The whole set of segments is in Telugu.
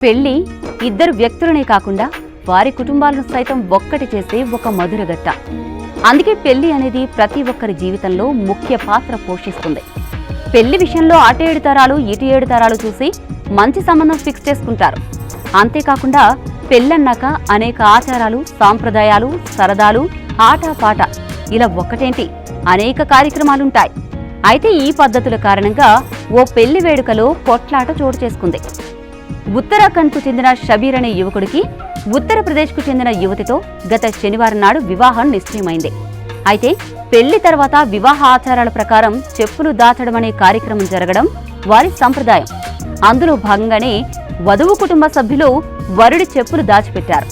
పెళ్లి ఇద్దరు వ్యక్తులనే కాకుండా వారి కుటుంబాలను సైతం ఒక్కటి చేసే ఒక మధురగట్ట. అందుకే పెళ్లి అనేది ప్రతి ఒక్కరి జీవితంలో ముఖ్య పాత్ర పోషిస్తుంది. పెళ్లి విషయంలో అటు 7 తరాలు ఇటు 7 తరాలు చూసి మంచి సంబంధం ఫిక్స్ చేసుకుంటారు. అంతేకాకుండా పెళ్ళన్నాక అనేక ఆచారాలు, సాంప్రదాయాలు, సరదాలు, ఆటపాట ఇలా ఒక్కటేంటి అనేక కార్యక్రమాలుంటాయి. అయితే ఈ పద్ధతుల కారణంగా ఓ పెళ్లి వేడుకలో కొట్లాట చోటు చేసుకుంది. ఉత్తరాఖండ్కు చెందిన షబీర్ అనే యువకుడికి ఉత్తరప్రదేశ్కు చెందిన యువతితో గత శనివారం నాడు వివాహం నిశ్చయమైంది. అయితే పెళ్లి తర్వాత వివాహ ఆచారాల ప్రకారం చెప్పులు దాచడం అనే కార్యక్రమం జరగడం వారి సంప్రదాయం. అందులో భాగంగానే వధువు కుటుంబ సభ్యులు వరుడి చెప్పులు దాచిపెట్టారు.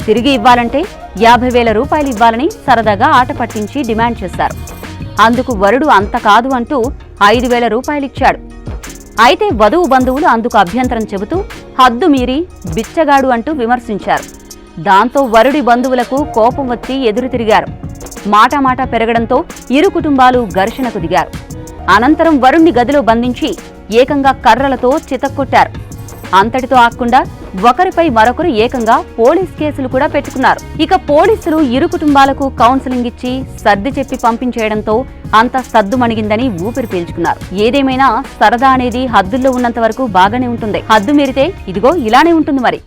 తిరిగి ఇవ్వాలంటే 50,000 రూపాయలు ఇవ్వాలని సరదాగా ఆట పట్టించి డిమాండ్ చేశారు. అందుకు వరుడు అంత కాదు అంటూ 5,000 రూపాయలిచ్చాడు. అయితే వధువు బంధువులు అందుకు అభ్యంతరం చెబుతూ హద్దు మీరి బిచ్చగాడు అంటూ విమర్శించారు. దాంతో వరుడి బంధువులకు కోపం వచ్చి ఎదురు తిరిగారు. మాట పెరగడంతో ఇరు కుటుంబాలు ఘర్షణకు దిగారు. అనంతరం వరుణ్ణి గదిలో బంధించి ఏకంగా కర్రలతో చితక్కొట్టారు. అంతటితో ఆగకుండా ఒకరిపై మరొకరు ఏకంగా పోలీస్ కేసులు కూడా పెట్టుకున్నారు. ఇక పోలీసులు ఇరు కుటుంబాలకు కౌన్సిలింగ్ ఇచ్చి సర్ది చెప్పి పంపించేయడంతో అంత సద్దుమణిగిందని ఊపిరి పీల్చుకున్నారు. ఏదేమైనా సరదా అనేది హద్దుల్లో ఉన్నంత వరకు బాగానే ఉంటుంది. హద్దు మీరితే ఇదిగో ఇలానే ఉంటుంది మరి.